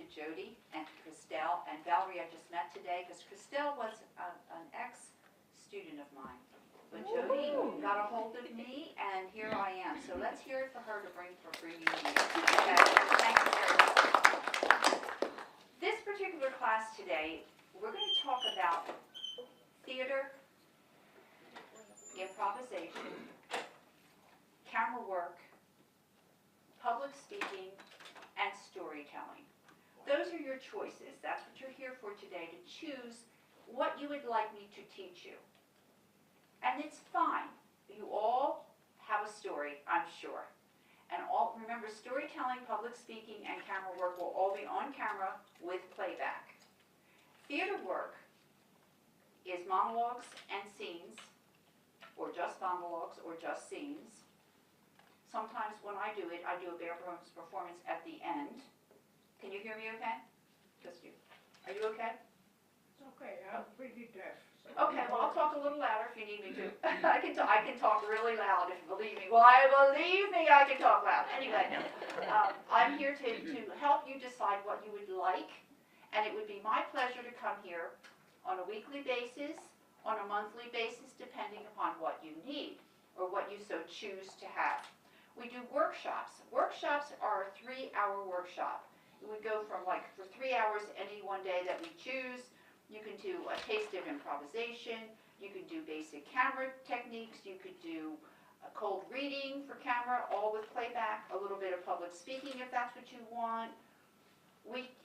Jody and to Christelle and Valerie I just met today, because Christelle was an ex-student of mine. But Jody got a hold of me, and here I am. So let's hear it for her to bringing me. Okay. Thank you very much. This particular class today, we're going to talk about theater, improvisation, camera work, public speaking, and storytelling. Those are your choices. That's what you're here for today, to choose what you would like me to teach you. And it's fine. You all have a story, I'm sure. And remember, storytelling, public speaking, and camera work will all be on camera with playback. Theater work is monologues and scenes, or just monologues or just scenes. Sometimes when I do it, I do a bare bones performance at the end. Can you hear me okay? Just you. Are you okay? It's okay, I'm pretty deaf. Okay, well I'll talk a little louder if you need me to. I can talk really loud if you believe me. Well, believe me, I can talk loud. Anyway, I'm here to help you decide what you would like, and it would be my pleasure to come here on a weekly basis, on a monthly basis, depending upon what you need or what you so choose to have. We do workshops. Workshops are a 3-hour workshop. It would go from for 3 hours any one day that we choose. You can do a taste of improvisation. You can do basic camera techniques. You could do a cold reading for camera, all with playback, a little bit of public speaking if that's what you want.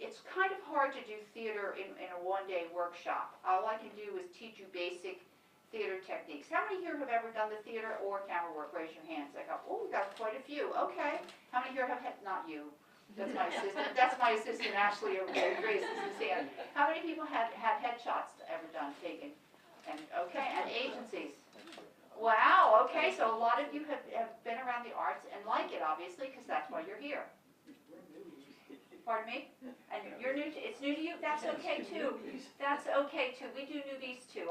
It's kind of hard to do theater in a one-day workshop. All I can do is teach you basic theater techniques. How many here have ever done the theater or camera work? Raise your hands. We've got quite a few. Okay. How many here have not you? That's my assistant. That's my assistant, Ashley, over there. Grace is his hand. How many people have headshots ever taken? And okay, and agencies. Wow. Okay, so a lot of you have been around the arts and like it, obviously, because that's why you're here. Pardon me? And you're new to it's new to you. That's okay too. That's okay too. We do newbies too.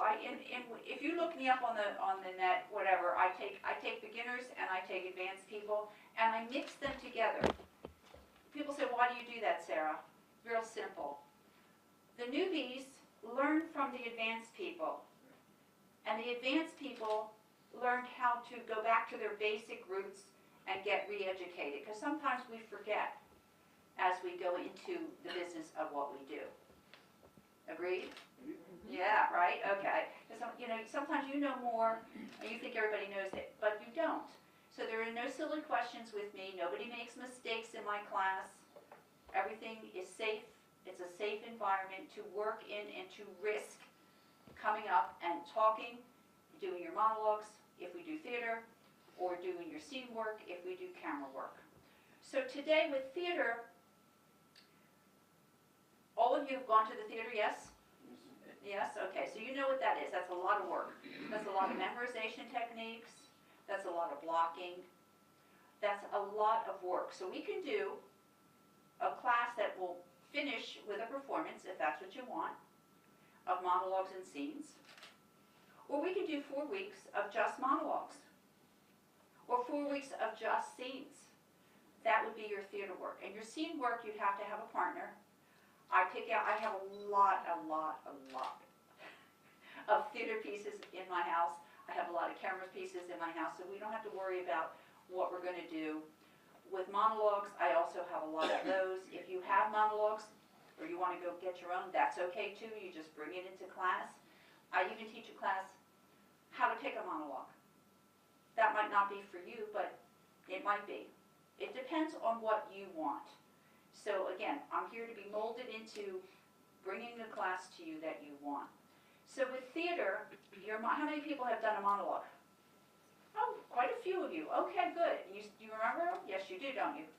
If you look me up on the net, whatever, I take beginners and I take advanced people and I mix them together. People say, why do you do that, Sarah? Real simple. The newbies learn from the advanced people. And the advanced people learned how to go back to their basic roots and get re-educated. Because sometimes we forget as we go into the business of what we do. Agreed? Yeah, right? Okay. Because sometimes you know more and you think everybody knows it, but you don't. So there are no silly questions with me. Nobody makes mistakes in my class. Everything is safe. It's a safe environment to work in and to risk coming up and talking, doing your monologues if we do theater, or doing your scene work if we do camera work. So today with theater, all of you have gone to the theater, yes? Yes? Okay, so you know what that is. That's a lot of work. That's a lot of memorization techniques. That's a lot of blocking. That's a lot of work. So we can do a class that will finish with a performance, if that's what you want, of monologues and scenes. Or we can do 4 weeks of just monologues. Or 4 weeks of just scenes. That would be your theater work. And your scene work, you'd have to have a partner. I have a lot of theater pieces in my house. I have a lot of camera pieces in my house, so we don't have to worry about what we're going to do. With monologues, I also have a lot of those. If you have monologues, or you want to go get your own, that's okay too. You just bring it into class. I even teach a class how to pick a monologue. That might not be for you, but it might be. It depends on what you want. So again, I'm here to be molded into bringing the class to you that you want. So with theater, how many people have done a monologue? Oh, quite a few of you. Okay, good. You remember? Yes, you do, don't you?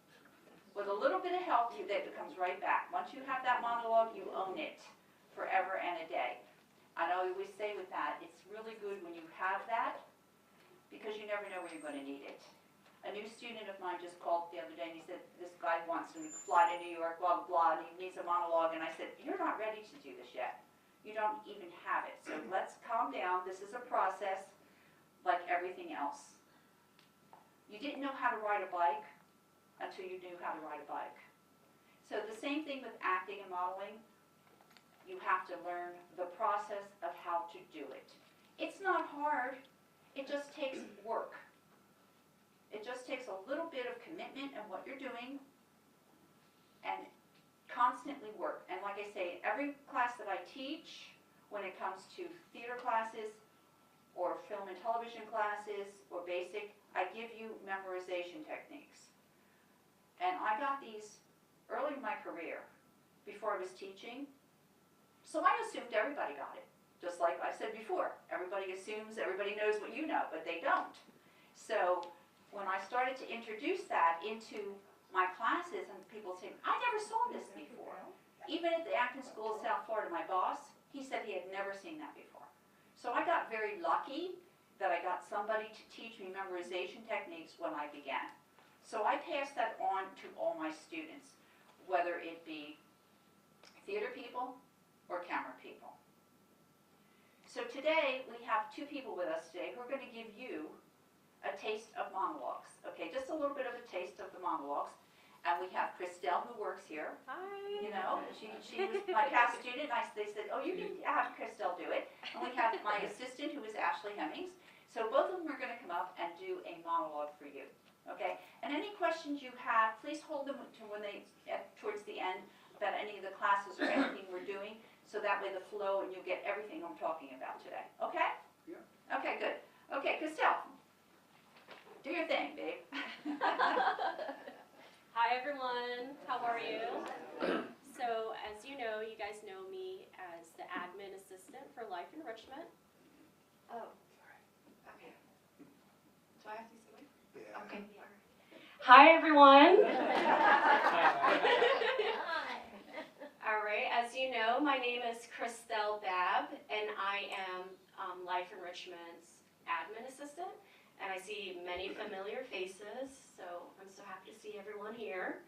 With a little bit of help, that comes right back. Once you have that monologue, you own it forever and a day. And I always say with that, it's really good when you have that because you never know where you're going to need it. A new student of mine just called the other day and he said, this guy wants to fly to New York, blah, blah, blah, and he needs a monologue. And I said, you're not ready to do this yet. You don't even have it. So let's calm down. This is a process like everything else. You didn't know how to ride a bike until you knew how to ride a bike. So the same thing with acting acting and modeling, you have to learn the process of how to do it. It's not hard, it just takes work. It just takes a little bit of commitment in what you're doing and constantly work. And like I say, every class that I teach, when it comes to theater classes or film and television classes or basic, I give you memorization techniques. And I got these early in my career, before I was teaching, so I assumed everybody got it. Just like I said before, everybody assumes everybody knows what you know, but they don't. So when I started to introduce that into my classes, and people saying, I never saw this before. Even at the acting school in South Florida, my boss, he said he had never seen that before. So I got very lucky that I got somebody to teach me memorization techniques when I began. So I passed that on to all my students, whether it be theater people or camera people. So today, we have two people with us today who are going to give you a taste of monologues. Okay, just a little bit of a taste of the monologues. And we have Christelle, who works here. Hi. You know, she was my past student. They said, oh, you can have Christelle do it. And we have my assistant, who is Ashley Hemmings. So both of them are going to come up and do a monologue for you. Okay? And any questions you have, please hold them to when they towards the end about any of the classes or anything we're doing, so that way the flow and you'll get everything I'm talking about today. Okay? Yeah. Okay, good. Okay, Christelle, do your thing, babe. Hi everyone, how are you? So as you know, you guys know me as the admin assistant for Life Enrichment. Oh, okay. Do I have to say it? Yeah. Okay. Hi everyone. All right, as you know, my name is Christelle Babb, and I am Life Enrichment's admin assistant. And I see many familiar faces, so I'm so happy to see everyone here.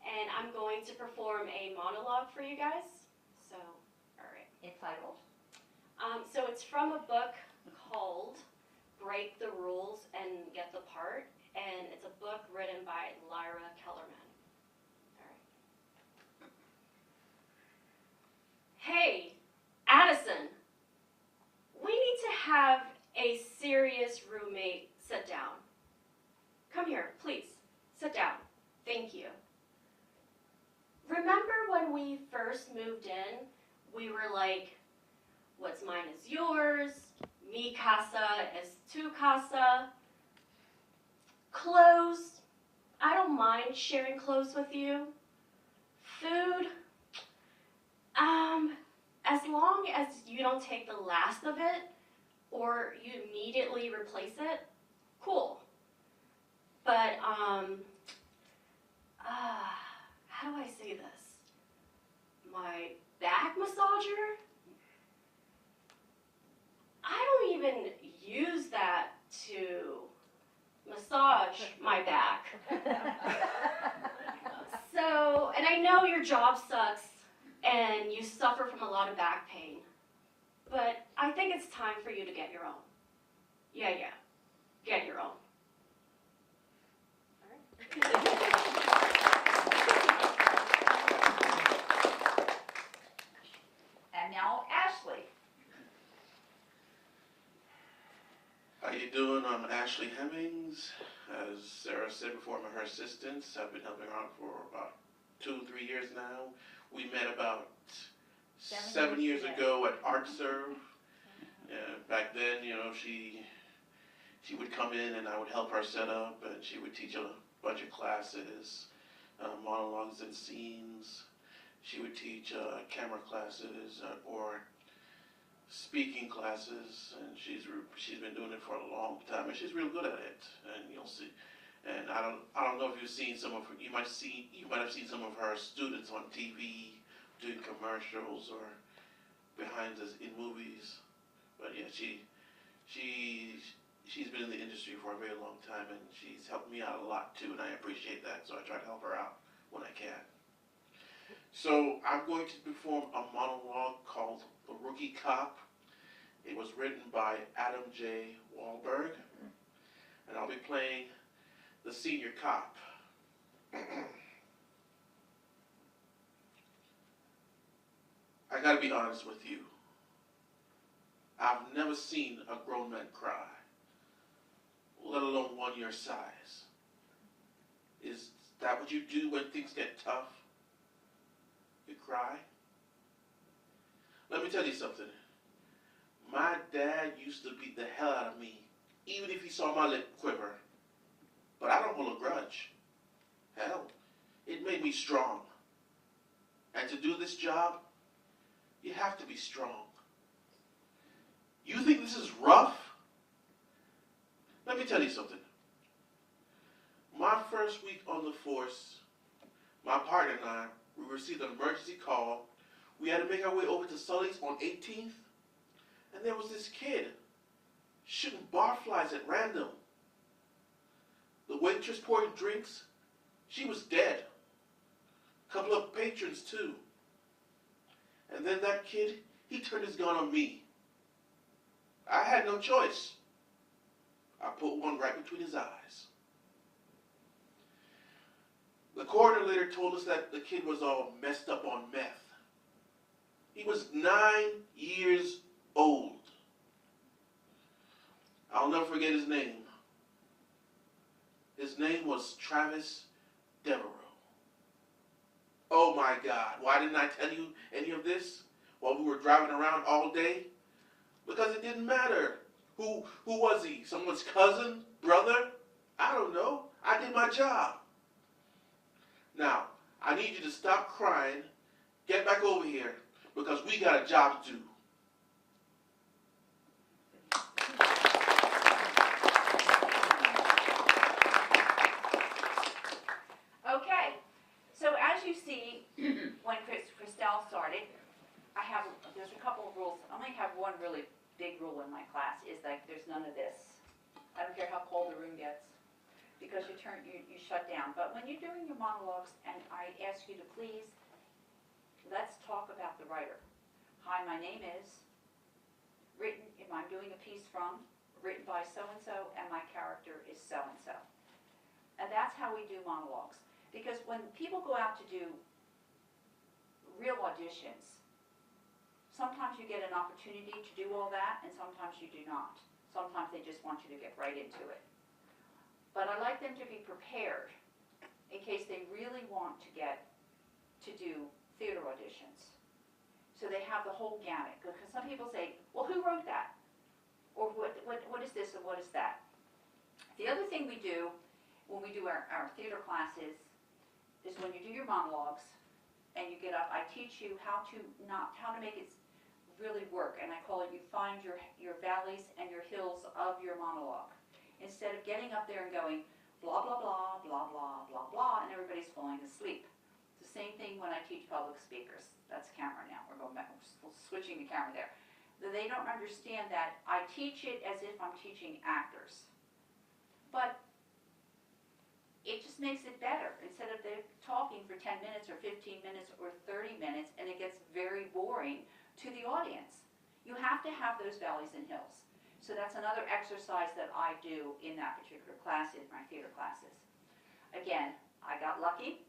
And I'm going to perform a monologue for you guys. So, all right. Entitled? So it's from a book called Break the Rules and Get the Part. And it's a book written by Lyra Kellerman. All right. Hey, Addison, we need to have a serious roommate sit down. Come here, please. Sit down. Thank you. Remember when we first moved in, we were like, what's mine is yours, mi casa is tu casa. Clothes, I don't mind sharing clothes with you. Food, as long as you don't take the last of it, or you immediately replace it, cool. But, how do I say this? My back massager? I don't even use that to massage my back. So, and I know your job sucks and you suffer from a lot of back pain. But I think it's time for you to get your own. Yeah, get your own. All right. And now Ashley. How you doing? I'm Ashley Hemmings. As Sarah said before, I'm her assistant. I've been helping her out for about 2-3 years now. We met about 7 years ago at Art Serve. Back then, you know, she would come in and I would help her set up, and she would teach a bunch of classes, monologues and scenes. She would teach camera classes or speaking classes, and she's been doing it for a long time, and she's real good at it. And you'll see. And I don't know if you've seen some of her. You might have seen some of her students on TV doing commercials or behind us in movies. But yeah, she's been in the industry for a very long time, and she's helped me out a lot too, and I appreciate that. So I try to help her out when I can. So I'm going to perform a monologue called The Rookie Cop. It was written by Adam J. Wahlberg, and I'll be playing the senior cop. I gotta be honest with you. I've never seen a grown man cry, let alone one your size. Is that what you do when things get tough? You cry? Let me tell you something. My dad used to beat the hell out of me, even if he saw my lip quiver. But I don't hold a grudge. Hell, it made me strong. And to do this job, you have to be strong. You think this is rough? Let me tell you something. My first week on the force, my partner and I, we received an emergency call. We had to make our way over to Sully's on 18th, and there was this kid shooting barflies at random. The waitress pouring drinks, she was dead. A couple of patrons too. And then that kid, he turned his gun on me. I had no choice. I put one right between his eyes. The coroner later told us that the kid was all messed up on meth. He was 9 years old. I'll never forget his name. His name was Travis Devereaux. Oh my God, why didn't I tell you any of this while we were driving around all day? Because it didn't matter. Who was he? Someone's cousin? Brother? I don't know. I did my job. Now, I need you to stop crying, get back over here, because we got a job to do. Okay, so as you see, when Christelle started, there's a couple of rules. I only have one really big rule in my class, is like there's none of this. I don't care how cold the room gets, because you shut down. But when you're doing your monologues, and I ask you to please, let's talk about the writer. Hi, my name is, written, if I'm doing a piece from, written by so-and-so, and my character is so-and-so. And that's how we do monologues. Because when people go out to do real auditions, sometimes you get an opportunity to do all that, and sometimes you do not. Sometimes they just want you to get right into it. But I like them to be prepared in case they really want to do theater auditions. So they have the whole gamut. Because some people say, well, who wrote that? Or what is this and what is that? The other thing we do when we do our theater classes is when you do your monologues and you get up, I teach you how to make it really work. And I call it, you find your valleys and your hills of your monologue. Instead of getting up there and going, blah, blah, blah, blah, blah, blah, blah, and everybody's falling asleep. It's the same thing when I teach public speakers. That's camera now. We're going back, we're switching the camera there. They don't understand that I teach it as if I'm teaching actors. But it just makes it better. Instead of they're talking for 10 minutes or 15 minutes or 30 minutes, and it gets very boring to the audience. You have to have those valleys and hills. So that's another exercise that I do in that particular class, in my theater classes. Again, I got lucky,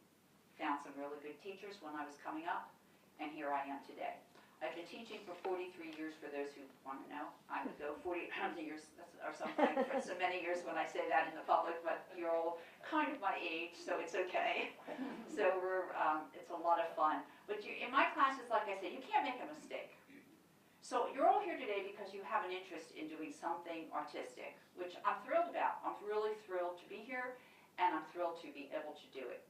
found some really good teachers when I was coming up, and here I am today. I've been teaching for 43 years, for those who want to know. I would go 40 years or something for so many years when I say that in the public, but you're all kind of my age, so it's okay. So it's a lot of fun. But in my classes, like I said, you can't make a mistake. So you're all here today because you have an interest in doing something artistic, which I'm thrilled about. I'm really thrilled to be here, and I'm thrilled to be able to do it.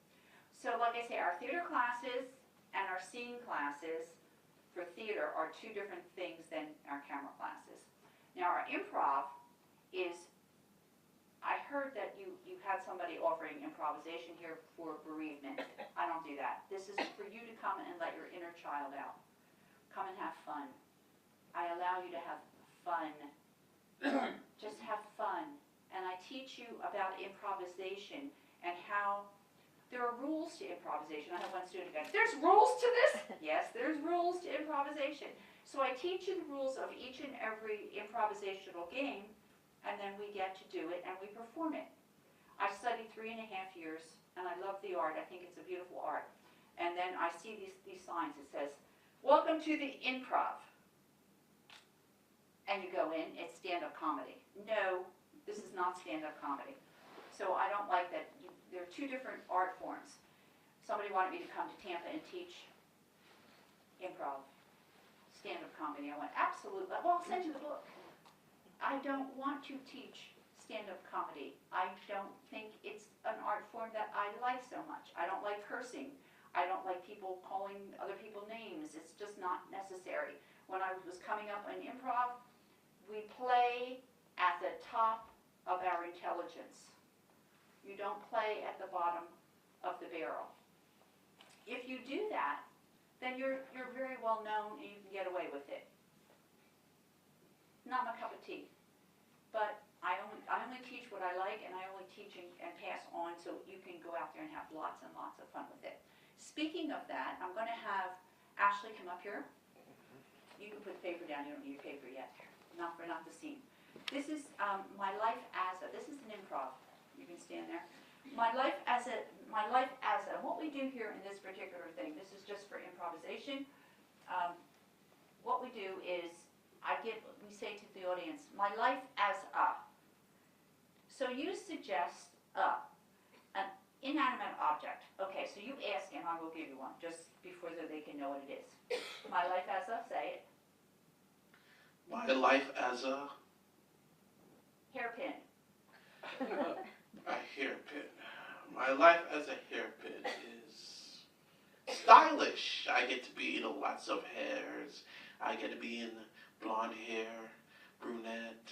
So like I say, our theater classes and our scene classes for theater are two different things than our camera classes. Now our improv is, I heard that you had somebody offering improvisation here for bereavement. I don't do that. This is for you to come and let your inner child out. Come and have fun. I allow you to have fun. Just have fun. And I teach you about improvisation and how there are rules to improvisation. I have one student going, there's rules to this? Yes, there's rules to improvisation. So I teach you the rules of each and every improvisational game, and then we get to do it and we perform it. I studied 3.5 years, and I love the art. I think it's a beautiful art. And then I see these signs. It says, welcome to the improv. And you go in, it's stand-up comedy. No, this is not stand-up comedy. So I don't like that. There are two different art forms. Somebody wanted me to come to Tampa and teach improv, stand-up comedy. I went, absolutely. Well, I'll send you the book. I don't want to teach stand-up comedy. I don't think it's an art form that I like so much. I don't like cursing. I don't like people calling other people names. It's just not necessary. When I was coming up in improv, we play at the top of our intelligence. You don't play at the bottom of the barrel. If you do that, then you're very well known and you can get away with it. Not my cup of tea. But I only teach what I like, and I only teach and pass on so you can go out there and have lots and lots of fun with it. Speaking of that, I'm going to have Ashley come up here. You can put paper down. You don't need your paper yet. Not the scene. This is my life as a. This is an improv. You can stand there. My life as a. What we do here in this particular thing. This is just for improvisation. What we do is we say to the audience, my life as a. So you suggest an inanimate object. Okay, so you ask and I will give you one just before they can know what it is. My life as a, say it. My life as a Hairpin. hairpin. My life as a hairpin is stylish. I get to be in lots of hairs. I get to be in blonde hair, brunette,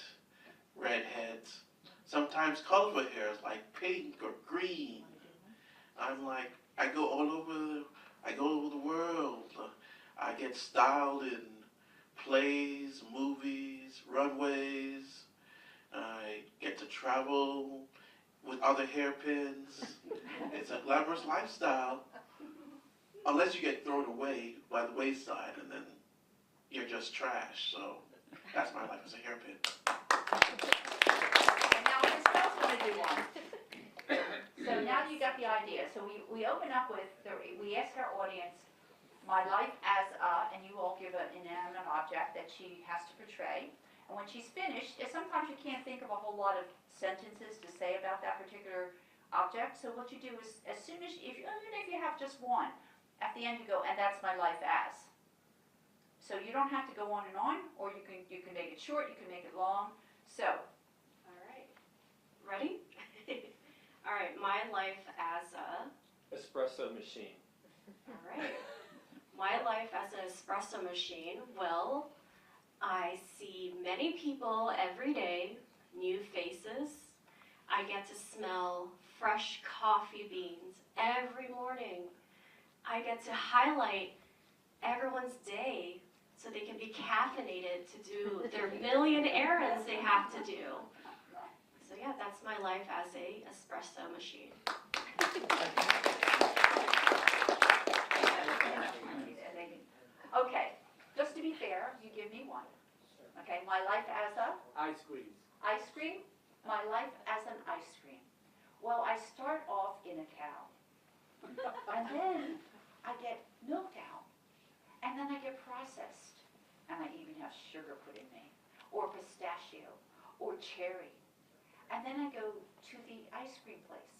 redheads, sometimes colorful hairs like pink or green. I go all over the world. I get styled in plays, movies, runways. I get to travel with other hairpins. It's a glamorous lifestyle, unless you get thrown away by the wayside and then you're just trash. So that's my life as a hairpin. And now Ms. Knox want to do one. So now you got the idea. So we open up with, we ask our audience, my life as a, and you all give an inanimate object that she has to portray. And when she's finished, sometimes you can't think of a whole lot of sentences to say about that particular object. So what you do is, as soon as, even if you have just one, at the end you go, and that's my life as. So you don't have to go on, or you can make it short, you can make it long. So. All right. Ready? All right. My life as a espresso machine. All right. My life as an espresso machine. Well, I see many people every day, new faces. I get to smell fresh coffee beans every morning. I get to highlight everyone's day so they can be caffeinated to do their million errands they have to do. So yeah, that's my life as a espresso machine. Okay, just to be fair, you give me one. Okay, my life as a Ice cream. ice cream. My life as an ice cream. Well, I start off in a cow, and then I get milked out, and then I get processed, and I even have sugar put in me, or pistachio, or cherry, and then I go to the ice cream place,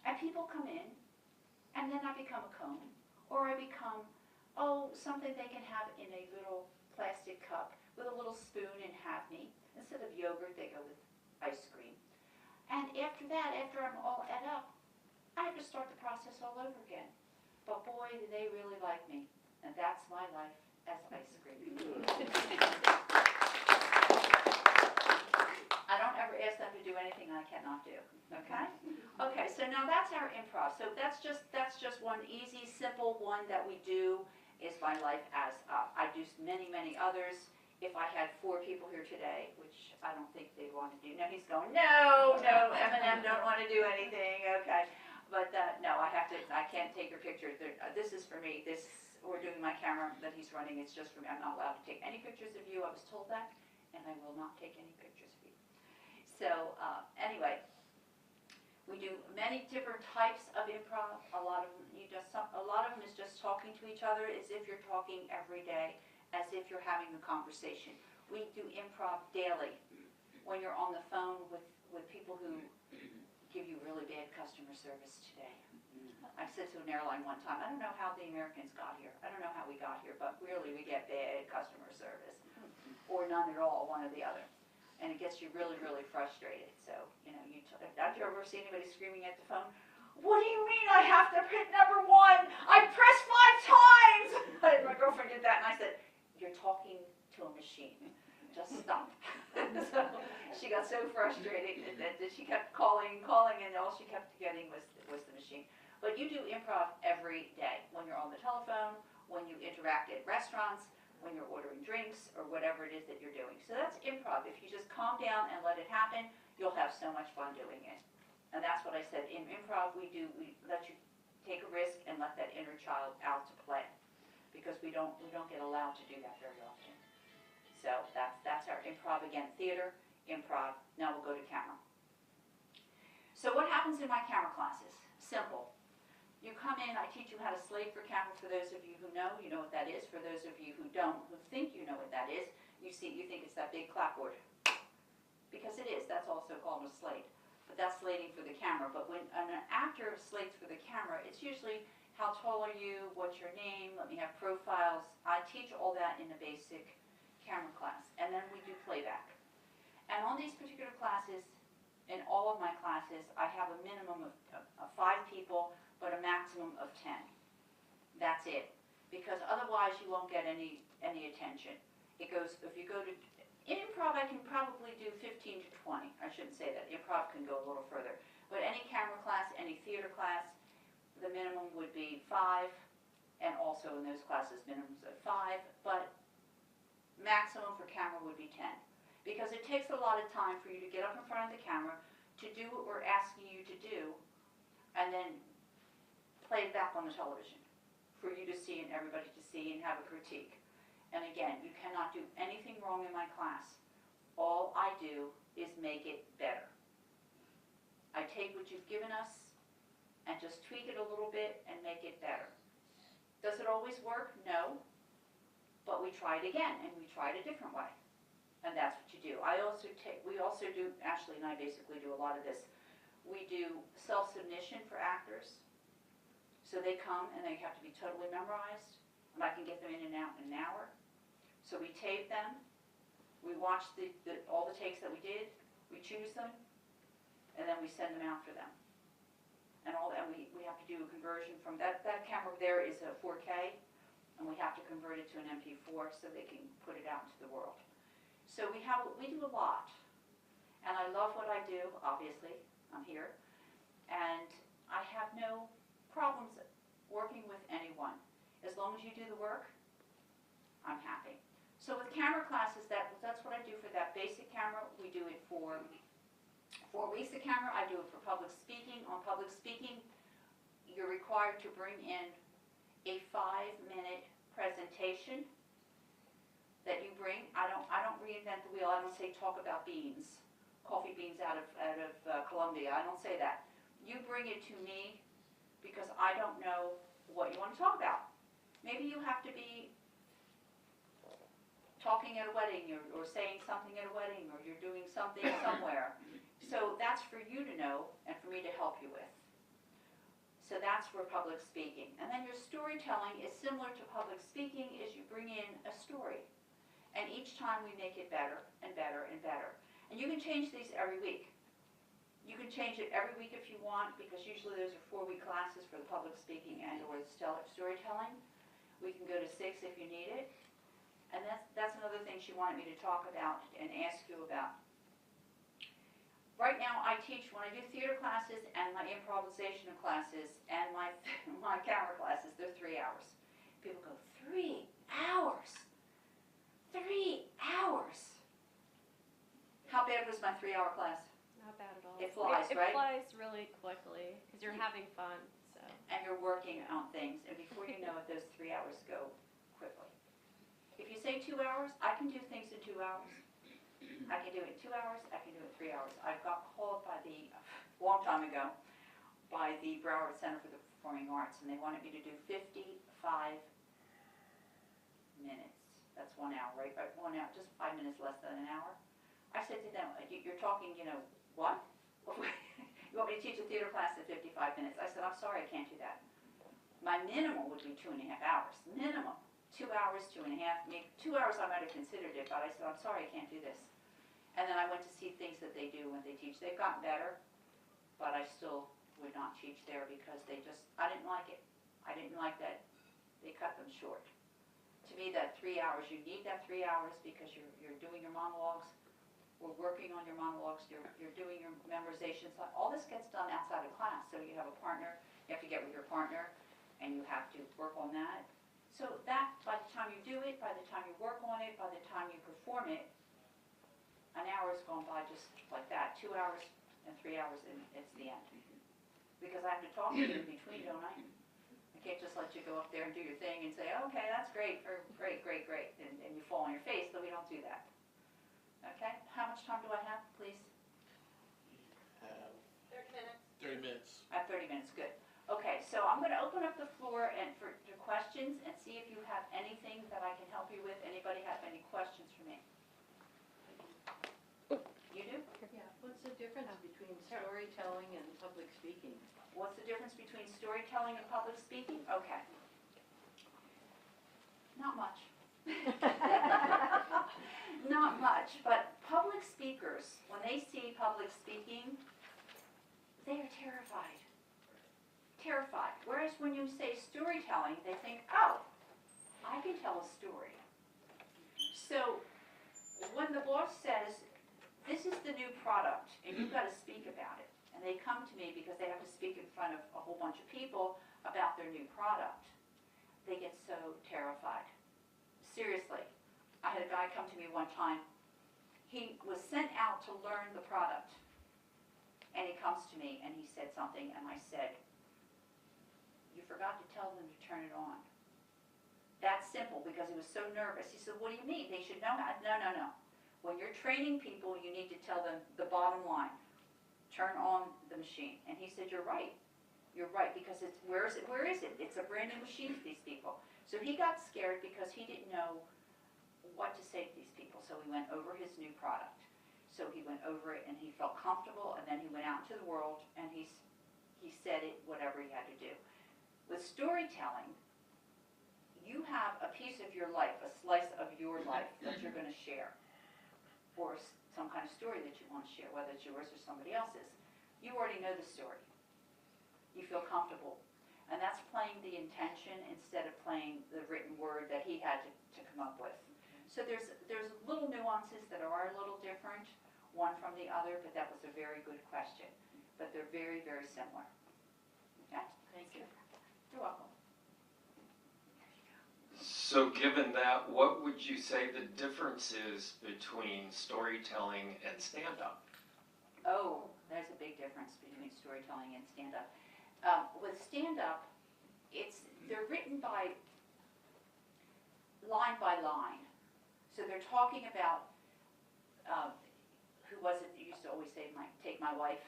and people come in, and then I become a cone, or I become, something they can have in a little plastic cup with a little spoon and have me. Instead of yogurt, they go with ice cream. And after that, after I'm all ed up, I have to start the process all over again. But boy, do they really like me. And that's my life as ice cream. I don't ever ask them to do anything I cannot do. Okay? Okay, so now that's our improv. So that's just one easy, simple one that we do is my life as I do many, many others. If I had 4 people here today, which I don't think they'd want to do. Now he's going, no, M&M don't want to do anything, okay. But no, I can't take your picture. This is for me. We're doing my camera that he's running. It's just for me. I'm not allowed to take any pictures of you. I was told that, and I will not take any pictures of you. So anyway, We do many different types of improv. A lot of them is just talking to each other as if you're talking every day, as if you're having a conversation. We do improv daily when you're on the phone with people who give you really bad customer service today. I said to an airline one time, I don't know how the Americans got here. I don't know how we got here, but really we get bad customer service. Or none at all, one or the other. And it gets you really, really frustrated. So, you know, have you ever seen anybody screaming at the phone? What do you mean I have to hit number 1? I pressed 5 times! My girlfriend did that and I said, you're talking to a machine. Just stop. So she got so frustrated that she kept calling, and all she kept getting was the machine. But you do improv every day. When you're on the telephone, when you interact at restaurants, when you're ordering drinks, or whatever it is that you're doing. So that's improv. If you just calm down and let it happen, you'll have so much fun doing it. And that's what I said. In improv, we let you take a risk and let that inner child out to play. Because we don't get allowed to do that very often. So that's our improv again. Theater, improv. Now we'll go to camera. So what happens in my camera classes? Simple. You come in, I teach you how to slate for camera. For those of you who know, you know what that is. For those of you who don't, who think you know what that is, you think it's that big clapboard. Because it is. That's also called a slate. But that's slating for the camera. But when an actor slates for the camera, it's usually how tall are you, what's your name, let me have profiles. I teach all that in the basic camera class. And then we do playback. And on these particular classes, in all of my classes, I have a minimum of 5 people, but a maximum of 10. That's it. Because otherwise you won't get any attention. It goes, if you go to, in improv I can probably do 15 to 20. I shouldn't say that. Improv can go a little further. But any camera class, any theater class, the minimum would be 5, and also in those classes minimums of 5, but maximum for camera would be 10. Because it takes a lot of time for you to get up in front of the camera, to do what we're asking you to do, and then play it back on the television for you to see and everybody to see and have a critique. And again, you cannot do anything wrong in my class. All I do is make it better. I take what you've given us and just tweak it a little bit and make it better. Does it always work? No. But we try it again, and we try it a different way. And that's what you do. We also do, Ashley and I basically do a lot of this. We do self-submission for actors. So they come and they have to be totally memorized. And I can get them in and out in an hour. So we tape them. We watch all the takes that we did. We choose them. And then we send them out for them. And we have to do a conversion from that camera there is a 4K. And we have to convert it to an MP4 so they can put it out into the world. So we do a lot. And I love what I do, obviously. I'm here. And I have no problems working with anyone. As long as you do the work, I'm happy. So with camera classes, that's what I do for that basic camera. We do it for 4 weeks of camera. I do it for public speaking. On public speaking, you're required to bring in a 5-minute presentation that you bring. I don't reinvent the wheel. I don't say talk about beans, coffee beans out of Colombia. I don't say that. You bring it to me because I don't know what you want to talk about. Maybe you have to be talking at a wedding or saying something at a wedding, or you're doing something somewhere. So that's for you to know and for me to help you with. So that's for public speaking. And then your storytelling is similar to public speaking, is you bring in a story. And each time we make it better and better and better. And you can change these every week. You can change it every week if you want, because usually those are 4-week classes for the public speaking and or the storytelling. We can go to 6 if you need it. And that's another thing she wanted me to talk about and ask you about. Right now I teach, when I do theater classes and my improvisation classes and my camera classes, they're 3 hours. People go, 3 hours? 3 hours? How bad was my 3-hour class? Not bad at all. It flies, it right? It flies really quickly because you're having fun. So. And you're working on things, and before you know it, those 3 hours go quickly. If you say 2 hours, I can do things in 2 hours. I can do it in 2 hours, I can do it in 3 hours. I've got called by the a long time ago by the Broward Center for the Performing Arts, and they wanted me to do 55 minutes. That's 1 hour, right? 1 hour, just 5 minutes less than an hour. I said to them, you're talking, what? You want me to teach a theater class in 55 minutes? I said, I'm sorry, I can't do that. My minimum would be 2.5 hours. Minimum. 2 hours, 2.5, maybe 2 hours I might have considered it, but I said, I'm sorry, I can't do this. And then I went to see things that they do when they teach. They've gotten better, but I still would not teach there because I didn't like it. I didn't like that they cut them short. To me, that 3 hours, you need that 3 hours because you're doing your monologues. We're working on your monologues, you're doing your memorizations. All this gets done outside of class. So you have a partner, you have to get with your partner, and you have to work on that. So that, by the time you do it, by the time you work on it, by the time you perform it, an hour's gone by just like that. 2 hours and 3 hours, and it's the end. Because I have to talk to you in between, don't I? I can't just let you go up there and do your thing and say, okay, that's great, or great, and you fall on your face, so we don't do that. Okay, how much time do I have, please? 30 minutes. 30 minutes. I have 30 minutes, good. Okay, so I'm going to open up the floor and for questions and see if you have anything that I can help you with. Anybody have any questions for me? You do? Yeah, what's the difference between storytelling and public speaking? What's the difference between storytelling and public speaking? Okay. Not much. Not much, but public speakers, when they see public speaking, they are terrified. Terrified. Whereas when you say storytelling, they think, oh, I can tell a story. So when the boss says, this is the new product, and you've got to speak about it, and they come to me because they have to speak in front of a whole bunch of people about their new product, they get so terrified. Seriously. I had a guy come to me one time. He was sent out to learn the product. And he comes to me and he said something, and I said, you forgot to tell them to turn it on. That's simple, because he was so nervous. He said, what do you mean? They should know how. No. When you're training people, you need to tell them the bottom line. Turn on the machine. And he said, you're right. You're right, because it's, where is it? It's a brand new machine to these people. So he got scared because he didn't know what to say to these people. So we went over his new product. So he went over it and he felt comfortable, and then he went out into the world and he said it, whatever he had to do. With storytelling, you have a piece of your life, a slice of your life that you're going to share, or some kind of story that you want to share, whether it's yours or somebody else's. You already know the story. You feel comfortable. And that's playing the intention instead of playing the written word that he had to come up with. So there's little nuances that are a little different, one from the other, but that was a very good question. But they're very, very similar. Okay? Thank you. You're welcome. So given that, what would you say the difference is between storytelling and stand-up? Oh, there's a big difference between storytelling and stand-up. With stand-up, they're written by line. So they're talking about, who was it that used to always say, take my wife?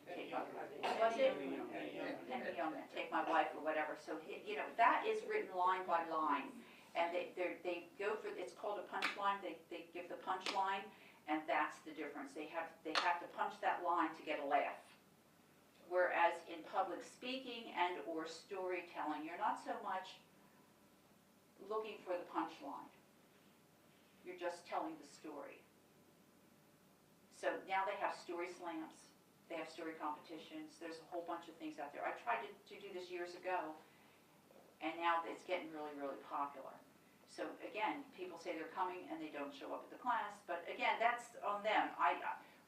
Was it? Henry Youngman, take my wife or whatever. So, that is written line by line. And they go for, it's called a punchline. They give the punchline, and that's the difference. They have to punch that line to get a laugh. Whereas in public speaking and or storytelling, you're not so much looking for the punchline. You're just telling the story. So now they have story slams. They have story competitions. There's a whole bunch of things out there. I tried to do this years ago, and now it's getting really, really popular. So again, people say they're coming and they don't show up at the class, but again, that's on them.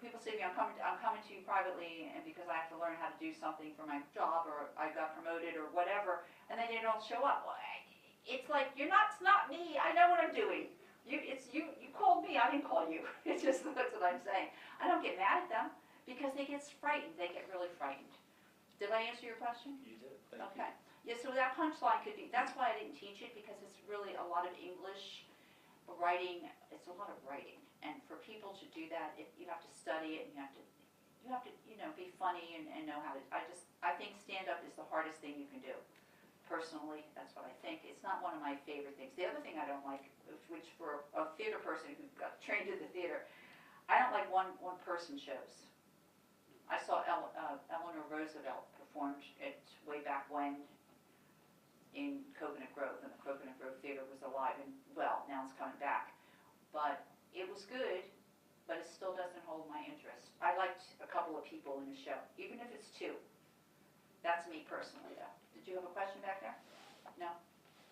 People say to me, I'm coming to you privately, and because I have to learn how to do something for my job, or I got promoted, or whatever, and then they don't show up. Well, it's like, it's not me. I know what I'm doing. You called me. I didn't call you. It's just, that's what I'm saying. I don't get mad at them because they get frightened. They get really frightened. Did I answer your question? You did, thank you. Okay. Yeah, so that punchline could be, that's why I didn't teach it, because it's really a lot of English writing. It's a lot of writing. And for people to do that, you have to study it, and you have to be funny and know how to, I think stand-up is the hardest thing you can do. Personally, that's what I think. It's not one of my favorite things. The other thing I don't like, which for a theater person who got trained in the theater, I don't like one-person shows. I saw Eleanor Roosevelt performed it way back when in Coconut Grove, and the Coconut Grove Theater was alive and well, now it's coming back. But it was good, but it still doesn't hold my interest. I liked a couple of people in a show, even if it's two. That's me personally, though. Did you have a question back there? No?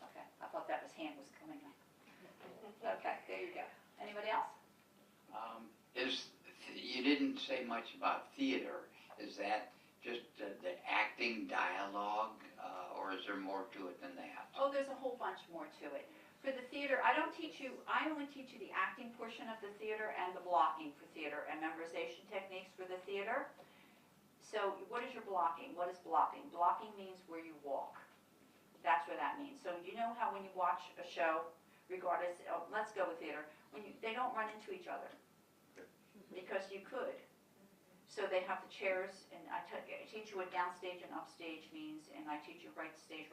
Okay, I thought that was hand was coming up. Okay, there you go. Anybody else? You didn't say much about theater. Is that just the acting dialogue, or is there more to it than that? Oh, there's a whole bunch more to it. For the theater, I only teach you the acting portion of the theater and the blocking for theater and memorization techniques for the theater. So what is your blocking? What is blocking? Blocking means where you walk. That's what that means. So you know how when you watch a show, regardless, let's go with theater, they don't run into each other because you could. So they have the chairs, and I teach you what downstage and upstage means, and I teach you right stage,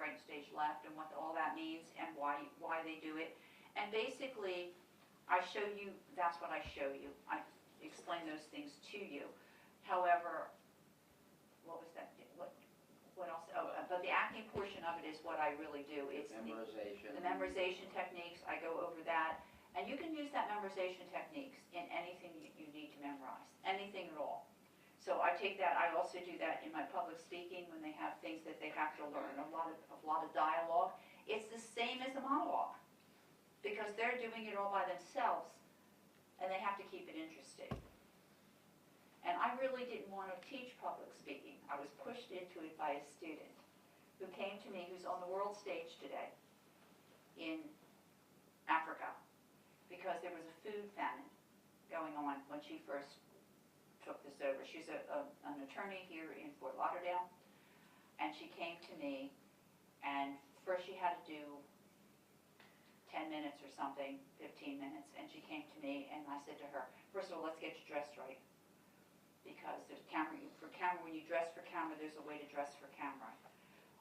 left, and what all that means, and why they do it. And basically, I show you, that's what I show you. I explain those things to you. However, what was that? What else? Oh, but the acting portion of it is what I really do. It's Memorization. the memorization techniques. I go over that. And you can use that memorization techniques in anything you need to memorize, anything at all. So I take that, I also do that in my public speaking when they have things that they have to learn, a lot of dialogue. It's the same as a monologue because they're doing it all by themselves and they have to keep it interesting. And I really didn't want to teach public speaking. I was pushed into it by a student who came to me, who's on the world stage today in Africa, because there was a food famine going on when she first took this over. She's an attorney here in Fort Lauderdale, and she came to me, and first she had to do 10 minutes or something, 15 minutes, and she came to me, and I said to her, first of all, let's get you dressed right, because there's when you dress for camera, there's a way to dress for camera.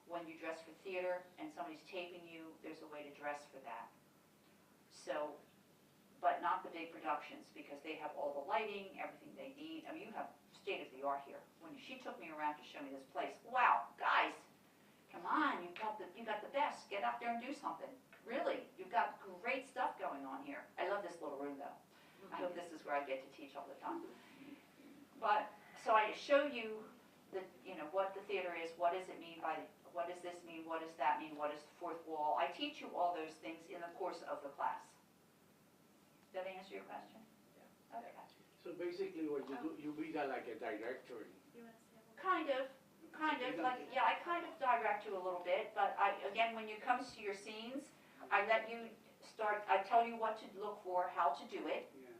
When you dress for theater and somebody's taping you, there's a way to dress for that. So, but not the big productions, because they have all the lighting, everything they need. I mean, you have state-of-the-art here. When she took me around to show me this place, wow, guys, come on, you've got the best. Get out there and do something. Really, you've got great stuff going on here. I love this little room, though. I hope this is where I get to teach all the time. But, so I show you what the theater is, what does it mean by, what does this mean, what does that mean, what is the fourth wall. I teach you all those things in the course of the class. Did that answer your question? Yeah. Okay. So basically what you do, you read like a directory. Kind of, like, yeah, I kind of direct you a little bit, but again, when it comes to your scenes, I let you start, I tell you what to look for, how to do it, Yeah.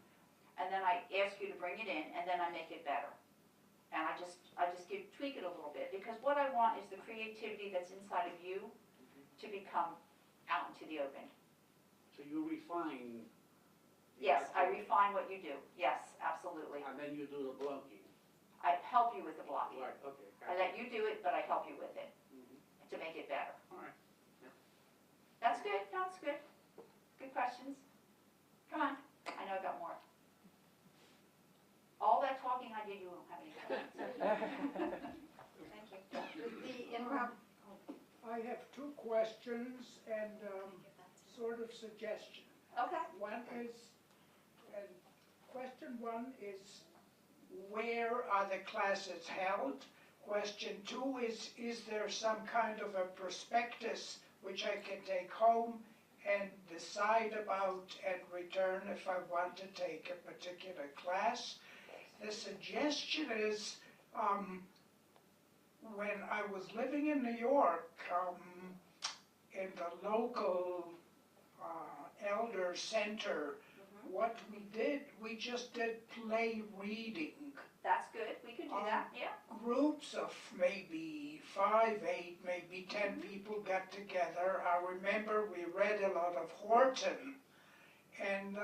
and then I ask you to bring it in, and then I make it better. And I just tweak it a little bit, because what I want is the creativity that's inside of you to become out into the open. So you refine. the Yes, I acting, refine what you do. Yes, absolutely. And then you do the blocking. I help you with the blocking. Right, okay. I let you do it, but I help you with it Mhm. to make it better. All right. That's good, that's good. Good questions. Come on, I know I've got more. All that talking I did, you won't have any questions. Thank you. The improv, I have two questions and sort of suggestion. Okay. Question one is, where are the classes held? Question two is there some kind of a prospectus which I can take home and decide about and return if I want to take a particular class? The suggestion is, when I was living in New York, in the local elder center, what we did, we just did play reading. That's good, we can do that, yeah. Groups of maybe 5, 8, maybe 10 people got together. I remember we read a lot of Horton, and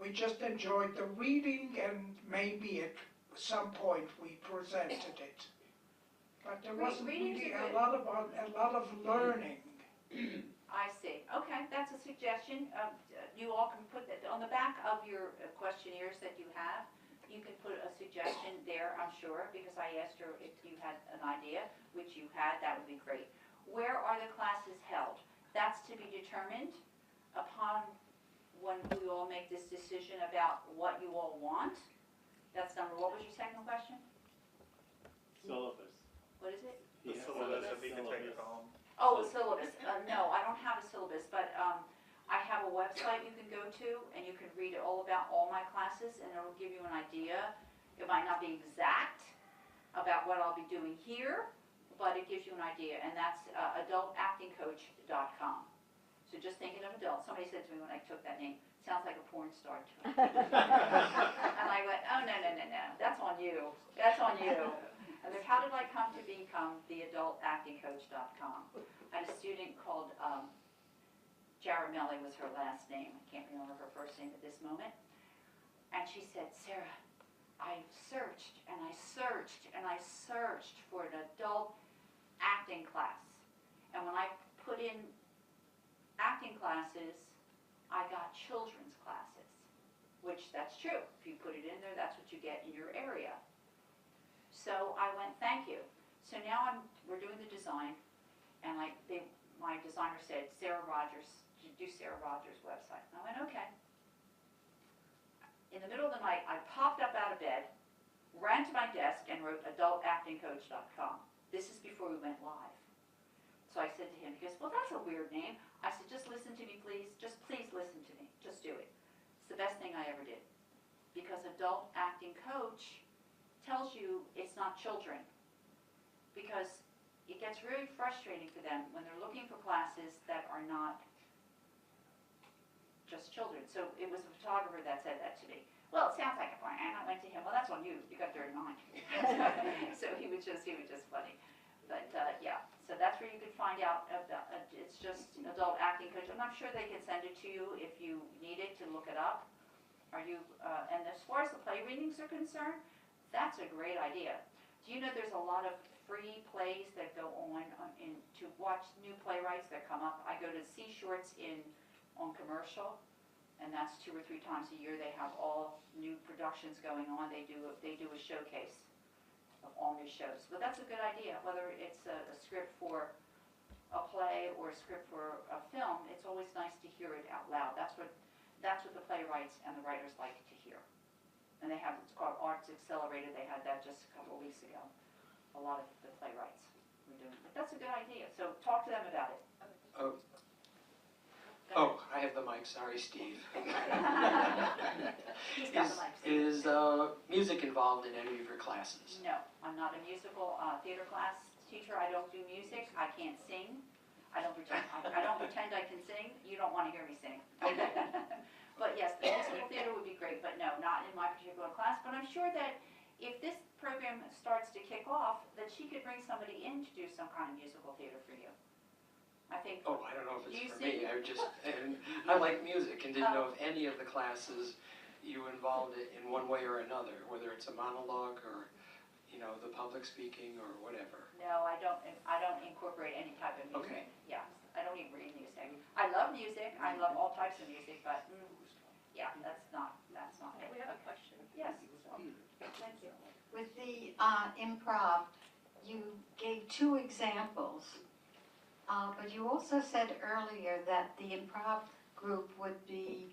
we just enjoyed the reading, and maybe it some point we presented it. But there wasn't Readings really are a lot of learning. I see. Okay, that's a suggestion. You all can put that on the back of your questionnaires that you have. You can put a suggestion there, I'm sure, because I asked her if you had an idea, which you had. That would be great. Where are the classes held? That's to be determined upon when we all make this decision about what you all want. That's number. What was your second question? Syllabus. What is it? The syllabus, if you can take it home. Oh, a syllabus. No, I don't have a syllabus, but I have a website you can go to, and you can read all about all my classes, and it'll give you an idea. It might not be exact about what I'll be doing here, but it gives you an idea, and that's adultactingcoach.com. So just thinking of adults. Somebody said to me when I took that name, sounds like a porn star to me. And I went, oh, no, that's on you. That's on you. And then how did I come to become the adultactingcoach.com? I had a student called Jaramelli was her last name. I can't remember her first name at this moment. And she said, Sarah, I searched and I searched and I searched for an adult acting class. And when I put in acting classes, I got children's classes, which that's true. If you put it in there, that's what you get in your area. So I went, thank you. So now we're doing the design, and my designer said, Sara Rogers, do Sara Rogers' website. And I went, okay. In the middle of the night, I popped up out of bed, ran to my desk, and wrote adultactingcoach.com. This is before we went live. So I said to him, he goes, well, that's a weird name. I said, just listen to me, please. Just please listen to me. Just do it. It's the best thing I ever did. Because adult acting coach tells you it's not children. Because it gets really frustrating for them when they're looking for classes that are not just children. So it was a photographer that said that to me. Well, it sounds like a porn. And I went to him, well, that's on you. You got dirty mind. So he was just funny. But yeah, so that's where you can find out. It's just an adult acting coach. I'm not sure they can send it to you if you need it to look it up. And as far as the play readings are concerned, that's a great idea. Do you know there's a lot of free plays that go on to watch new playwrights that come up? I go to see shorts on commercial, and that's 2 or 3 times a year. They have all new productions going on. They do a showcase of all new shows. But that's a good idea. Whether it's a script for a play or a script for a film, it's always nice to hear it out loud. That's what the playwrights and the writers like to hear. And it's called Arts Accelerated. They had that just a couple of weeks ago. A lot of the playwrights were doing it. But that's a good idea. So talk to them about it. Oh, I have the mic. Sorry, Steve. He's got the mic. Is music involved in any of your classes? No, I'm not a musical theater class teacher. I don't do music. I can't sing. I don't pretend I can sing. You don't want to hear me sing. But yes, the musical theater would be great, but no, not in my particular class. But I'm sure that if this program starts to kick off, that she could bring somebody in to do some kind of musical theater for you. I think. Oh, I don't know if Do you it's for me. sing? I like music and didn't know if any of the classes you involved it in one way or another, whether it's a monologue or, the public speaking or whatever. No, I don't incorporate any type of music. Okay. Yeah, I don't even read music. I love music. I love all types of music, but yeah, that's not it. We have a question. Yes. Thank you. With the improv, you gave 2 examples, but you also said earlier that the improv group would be,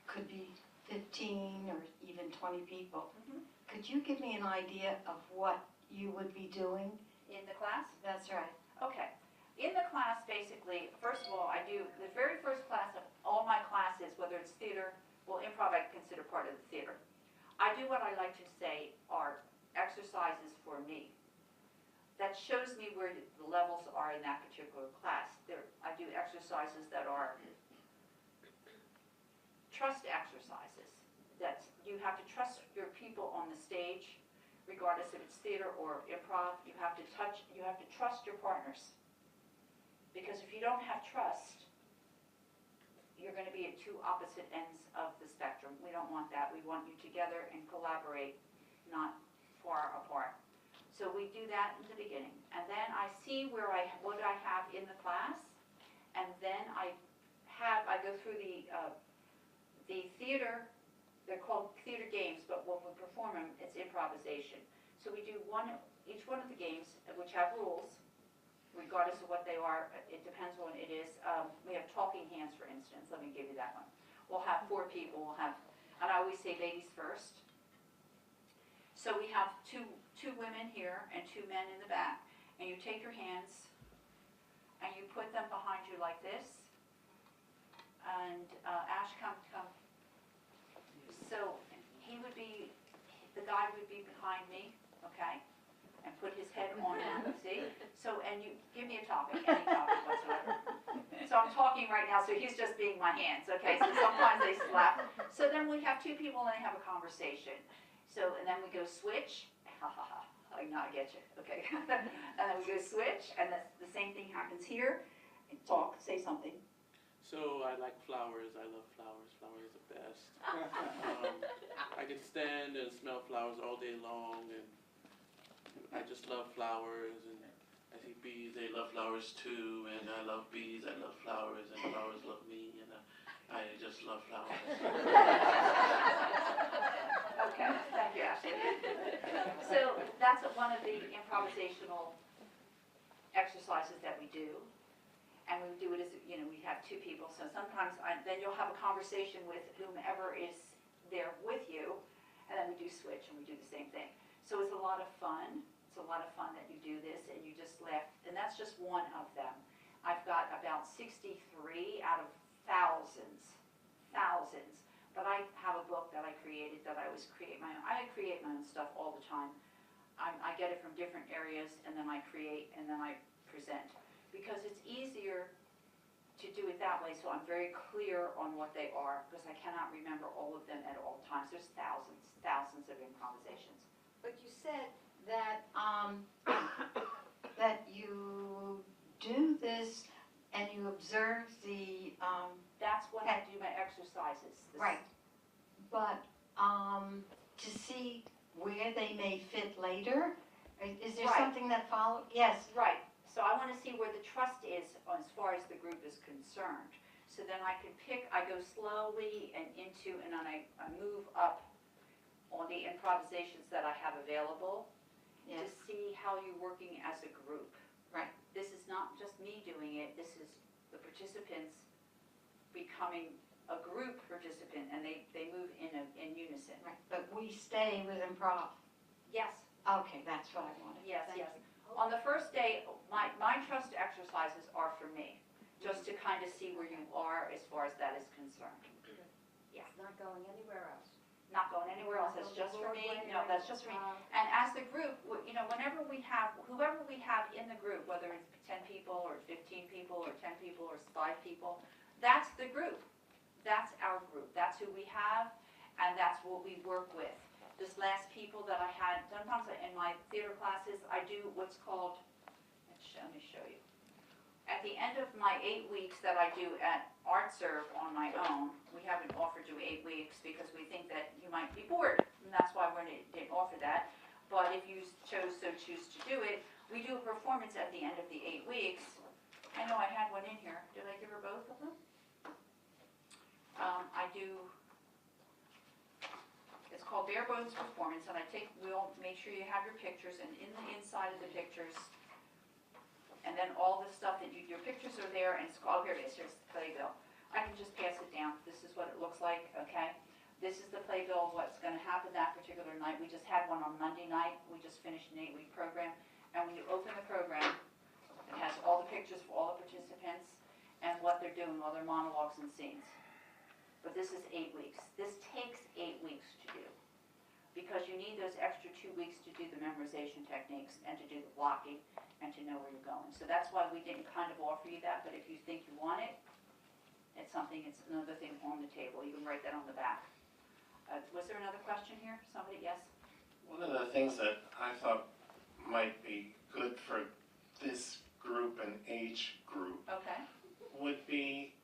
could be 15 or even 20 people. Mhm. Could you give me an idea of what you would be doing? In the class? That's right. Okay. In the class, basically, first of all, I do the very first class of all my classes, whether it's theater, well, improv I consider part of the theater. I do what I like to say are exercises for me. That shows me where the levels are in that particular class. I do exercises that are trust exercises. That you have to trust your people on the stage, regardless if it's theater or improv. You have to trust your partners. Because if you don't have trust, you're going to be at 2 opposite ends of the spectrum. We don't want that. We want you together and collaborate not far apart. So we do that in the beginning, and then I see what I have in the class, and then I go through the theater. They're called theater games, but when we perform them, it's improvisation. So we do each one of the games, which have rules, regardless of what they are. It depends on what it is. We have talking hands, for instance. Let me give you that one. We'll have 4 people. And I always say ladies first. So we have two women here and 2 men in the back, and you take your hands and you put them behind you like this. And Ash, come. So the guy would be behind me, okay, and put his head on him. See? So, and you give me a topic, any topic whatsoever. So I'm talking right now, so he's just being my hands, okay? So sometimes they slap. So then we have 2 people and they have a conversation. So, and then we go switch. Ha ha ha. Now I get you. Okay. And then we go switch, and the same thing happens here. Talk, say something. So I like flowers. I love flowers. Flowers are the best. I can stand and smell flowers all day long, and I just love flowers. And I see bees. They love flowers too, and I love bees. I love flowers, and flowers love me, and I just love flowers. Okay, thank you, Ashley. So that's one of the improvisational exercises that we do. And we do it as, we have 2 people. So sometimes then you'll have a conversation with whomever is there with you. And then we do switch and we do the same thing. So it's a lot of fun. It's a lot of fun that you do this and you just laugh. And that's just one of them. I've got about 63 out of thousands. But I have a book that I created that I always create my own. I create my own stuff all the time. I get it from different areas and then I create and then I present. Because it's easier to do it that way, so I'm very clear on what they are, because I cannot remember all of them at all times. There's thousands of improvisations. But you said that, that you do this and you observe the, That's when I do my exercises. right, but, to see where they may fit later? Is there Right. something that follows? Yes. Right. So I want to see where the trust is as far as the group is concerned. So then I can I go slowly and then I move up on the improvisations that I have available to see how you're working as a group. Right. This is not just me doing it, this is the participants becoming a group participant, and they move in unison. Right, but we stay with improv. Yes. Okay, that's what I wanted. Yes, Thank yes. you. On the first day, my trust exercises are for me, just to kind of see where you are as far as that is concerned. Yeah. Not going anywhere else. Not going anywhere else, that's just for me, no, that's just for me. And as the group, whenever whoever we have in the group, whether it's 10 people or 15 people or 10 people or 5 people, that's the group. That's our group, that's who we have, and that's what we work with. This last people that I had, sometimes in my theater classes, I do what's called, let me show you. At the end of my 8 weeks that I do at ArtServe on my own, we haven't offered you 8 weeks because we think that you might be bored, and that's why we didn't offer that. But if you choose to do it, we do a performance at the end of the 8 weeks. I know I had one in here. Did I give her both of them? It's called Bare Bones Performance, and we'll make sure you have your pictures, and in the inside of the pictures, and then all the stuff that your pictures are there, and it's called, here it is, here's the playbill. I can just pass it down. This is what it looks like, okay? This is the playbill, what's going to happen that particular night. We just had one on Monday night. We just finished an 8-week program, and when you open the program, it has all the pictures for all the participants and what they're doing, all their monologues and scenes. But this is 8 weeks. This takes 8 weeks to do because you need those extra 2 weeks to do the memorization techniques and to do the blocking and to know where you're going. So that's why we didn't kind of offer you that, but if you think you want it, it's another thing on the table. You can write that on the back. Was there another question here? Somebody, yes? One of the things that I thought might be good for this group and age group Okay. would be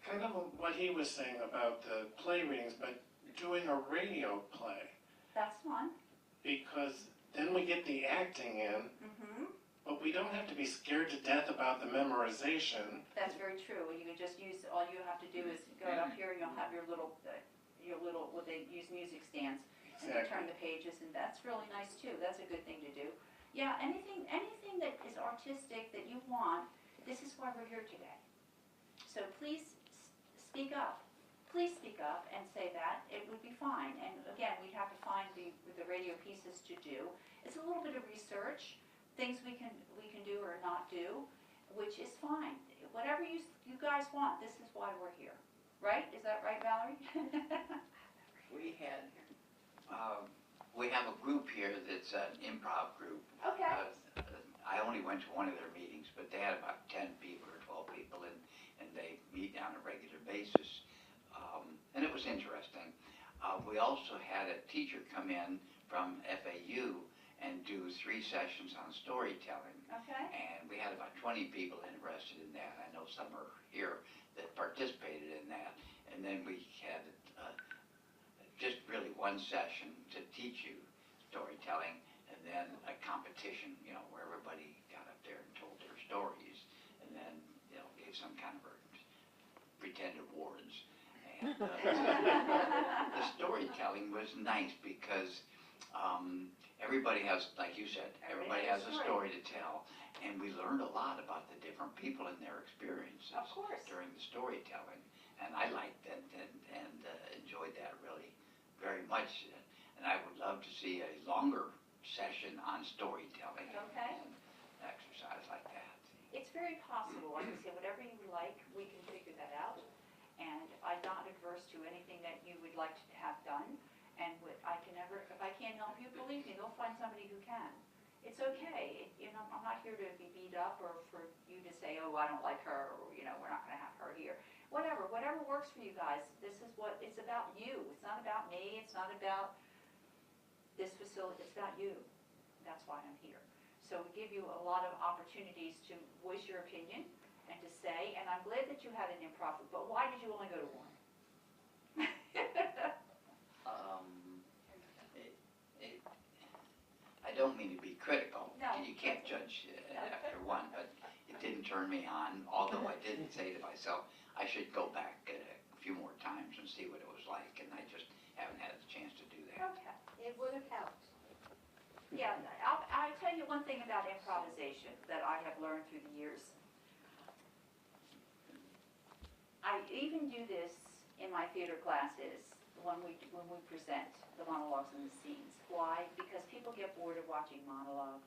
kind of what he was saying about the play readings, but doing a radio play. That's fun. because then we get the acting in, Mm-hmm. but we don't have to be scared to death about the memorization. That's very true. You can just use, all you have to do is go up here, you'll have your little, what they use music stands. And you turn the pages, and that's really nice too. That's a good thing to do. Yeah, anything that is artistic that you want, this is why we're here today. So please speak up. Please speak up and say that. It would be fine. And again, we'd have to find the radio pieces to do. It's a little bit of research, things we can do or not do, which is fine. Whatever you guys want, this is why we're here. Right? Is that right, Valerie? We have a group here that's an improv group. Okay. I only went to one of their meetings, but they had about 10 people or 12 people, and they meet on a regular basis. And it was interesting. We also had a teacher come in from FAU and do 3 sessions on storytelling. Okay. And we had about 20 people interested in that. I know some are here that participated in that. And then we had just really one session to teach you storytelling, and then a competition, where everybody got up there and told their stories, and then, gave some kind of pretend awards. And the storytelling was nice because everybody has, like you said, everybody has a story to tell, and we learned a lot about the different people and their experiences Of course. during the storytelling, and I liked that and enjoyed that really very much. And I would love to see a longer session on storytelling Okay. and exercise like that. It's very possible. Like I said, whatever you like, we can figure that out. And I'm not adverse to anything that you would like to have done. And if I can't help you, believe me, they'll find somebody who can. It's okay. I'm not here to be beat up or for you to say, oh, I don't like her, or, we're not going to have her here. Whatever works for you guys. This is what, it's about you. It's not about me. It's not about this facility. It's about you. That's why I'm here. So we give you a lot of opportunities to voice your opinion and to say, and I'm glad that you had an improv, but why did you only go to one? I don't mean to be critical. No. You can't judge after one, but it didn't turn me on, although I did say to myself, I should go back a few more times and see what it was like, and I just haven't had a chance to do that. Okay. It would have helped. Yeah, I'll tell you one thing about improvisation that I have learned through the years. I even do this in my theater classes when we present the monologues and the scenes. Why? Because people get bored of watching monologue,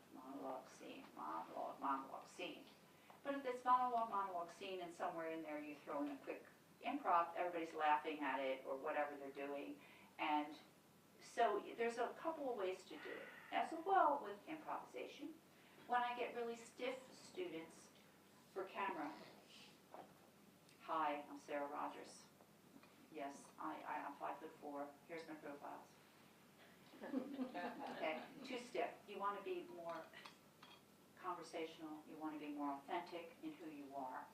scene, monologue, scene. But if it's monologue, scene, and somewhere in there you throw in a quick improv, everybody's laughing at it or whatever they're doing. And so there's a couple of ways to do it. As well with improvisation, when I get really stiff students for camera, hi, I'm Sara Rogers. Yes, I'm 5'4". Here's my profiles. Okay, too stiff. You want to be more conversational. You want to be more authentic in who you are.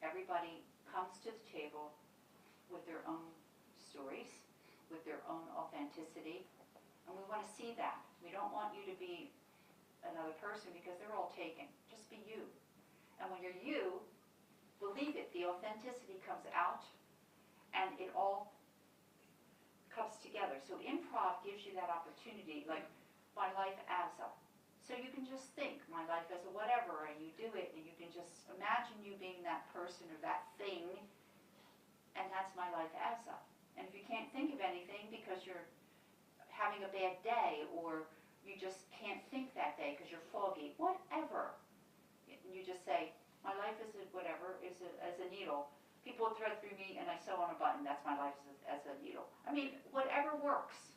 Everybody comes to the table with their own stories, with their own authenticity, and we want to see that. We don't want you to be another person because they're all taken. Just be you. And when you're you, believe it, the authenticity comes out and it all comes together. So improv gives you that opportunity, like my life adds up. So you can just think, my life as a whatever, and you do it, and you can just imagine you being that person or that thing, and that's my life adds up. And if you can't think of anything because you're having a bad day, or you just can't think that day because you're foggy, whatever. You just say, my life is a whatever, is as a needle. People thread through me and I sew on a button, that's my life as a needle. I mean, whatever works.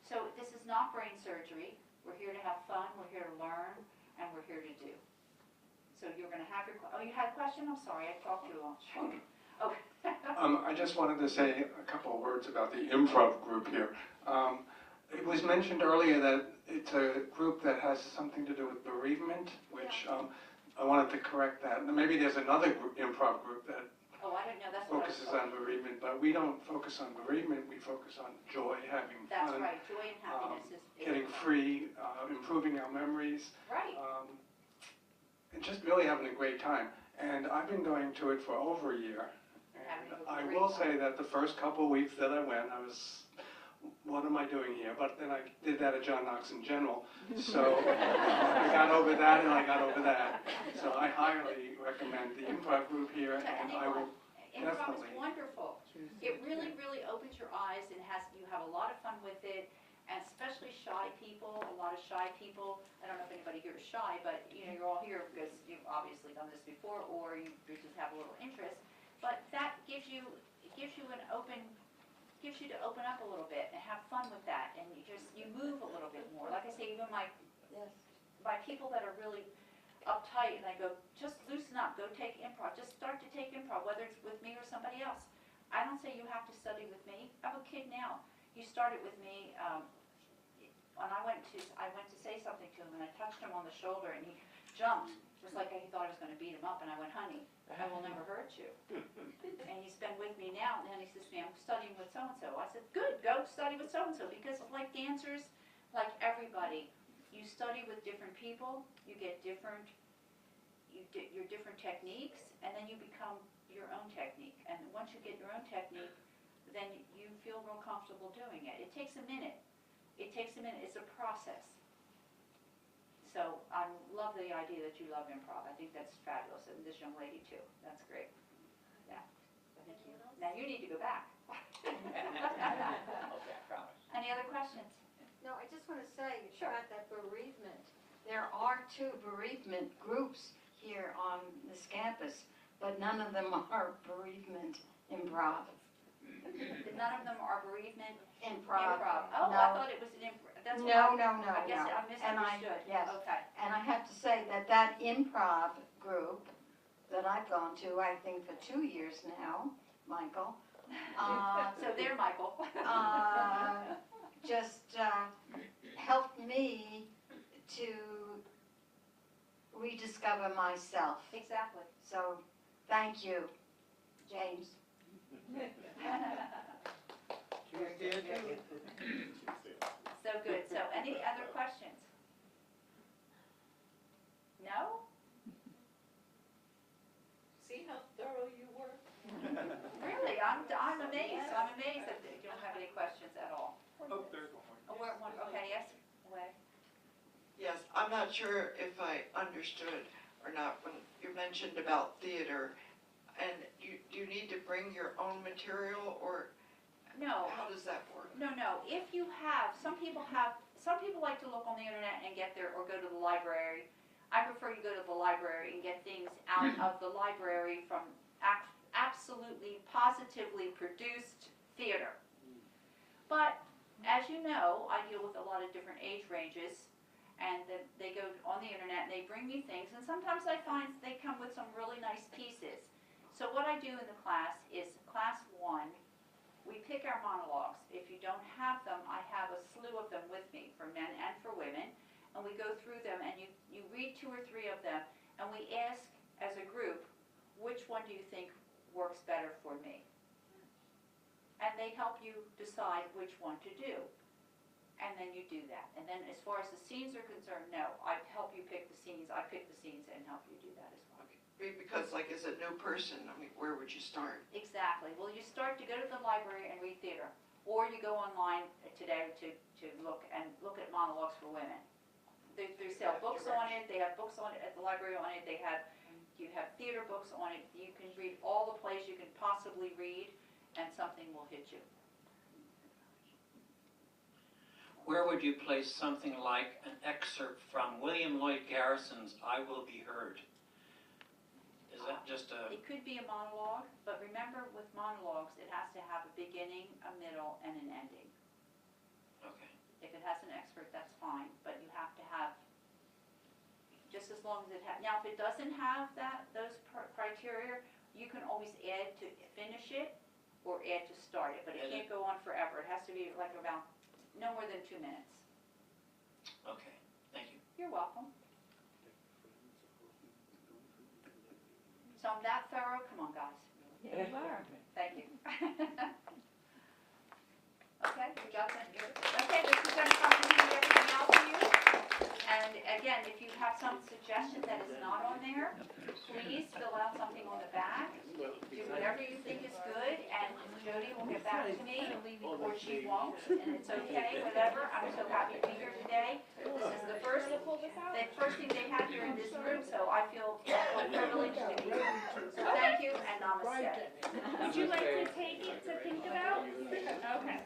So this is not brain surgery. We're here to have fun, we're here to learn, and we're here to do. So you're going to have your, you had a question? I'm sorry, I talked too long. Oh. I just wanted to say a couple of words about the improv group here. It was mentioned earlier that it's a group that has something to do with bereavement, which I wanted to correct that. And maybe there's another improv group that Oh, I didn't know, that's what I was focuses told. on bereavement, but we don't focus on bereavement, we focus on joy, having That's fun, right, joy and happiness is. getting free, improving our memories, Right, and just really having a great time. And I've been going to it for over a year. Having And a I great will time. say that the first couple of weeks that I went, I was, what am I doing here? But then I did that at John Knox in general. So I got over that and I got over that. So I highly recommend the improv group here, to and I will anyone. Improv is definitely. wonderful. It really, really opens your eyes and you have a lot of fun with it, and especially shy people, a lot of shy people. I don't know if anybody here is shy, but you're all here because you've obviously done this before, or you just have a little interest. But that gives you to open up a little bit and have fun with that, and you move a little bit more. Like I say, even my people that are really uptight, and I go, just loosen up, go take improv, just start to take improv, whether it's with me or somebody else. I don't say you have to study with me. I have a kid now. He started with me when I went to say something to him, and I touched him on the shoulder, and he jumped, just like he thought I was going to beat him up, and I went, honey, I will never hurt you. And he's been with me now, and then he says to me, I'm studying with so-and-so. I said, good, go study with so-and-so, because like dancers, like everybody, you study with different people, you get your different techniques, and then you become your own technique. And once you get your own technique, then you feel real comfortable doing it. It takes a minute. It's a process. So I love the idea that you love improv. I think that's fabulous, and this young lady too. That's great. Yeah. Thank you. Now you need to go back. Okay, I promise. Any other questions? No, I just want to say Sure. about that bereavement. There are 2 bereavement groups here on this campus, but none of them are bereavement improv. None of them are bereavement Improv. Oh, No. I thought it was an improv. That's what No, I guess no. I misunderstood. Yes. Okay. And I have to say that improv group that I've gone to, I think for 2 years now, Michael. So there, Michael. Just helped me to rediscover myself. Exactly. So, thank you, James. So good. So any other questions? No? See how thorough you were? Really? I'm amazed. I'm amazed that you don't have any questions at all. Oh, there's one more. Oh, where, one, okay, yes, way. Yes, I'm not sure if I understood or not when you mentioned about theater. And you need to bring your own material, or No. how does that work? No. If you have, some people like to look on the internet and get there, or go to the library. I prefer you go to the library and get things out of the library from absolutely, positively produced theater. But, as you know, I deal with a lot of different age ranges, and then they go on the internet and they bring me things, and sometimes I find they come with some really nice pieces. So what I do in the class is, class 1, we pick our monologues. If you don't have them, I have a slew of them with me, for men and for women, and we go through them, and you read 2 or 3 of them, and we ask as a group, which one do you think works better for me? And they help you decide which one to do. And then you do that. And then as far as the scenes are concerned, no, I help you pick the scenes. I pick the scenes and help you do that as well. Because like as a new person, I mean, where would you start? Exactly. Well, you start to go to the library and read theater. Or you go online today to look at monologues for women. They sell books on it. They have books on it at the library on it. You have theater books on it. You can read all the plays you can possibly read, and something will hit you. Where would you place something like an excerpt from William Lloyd Garrison's I Will Be Heard? Is that just a... It could be a monologue, but remember with monologues, it has to have a beginning, a middle, and an ending. Okay. If it has an excerpt, that's fine, but you have to have, just as long as it has, now if it doesn't have those criteria, you can always add to finish it or add to start it, but it can't go on forever. It has to be like about no more than 2 minutes. Okay, thank you. You're welcome. So I'm that thorough? Come on, guys. Yeah, you are. Thank you. Okay, we got that. Okay, this is going to come to you, everything else for you. And again, if you have some suggestion that is not on there, please fill out something on the back. Do whatever you think is good, and Jody will get back to me, or she won't, and it's okay, whatever. I'm so happy to be here today. This is the first thing they have here in this room, so I feel privileged to be here. So thank you, and namaste. Would you like to take it to think about? Okay.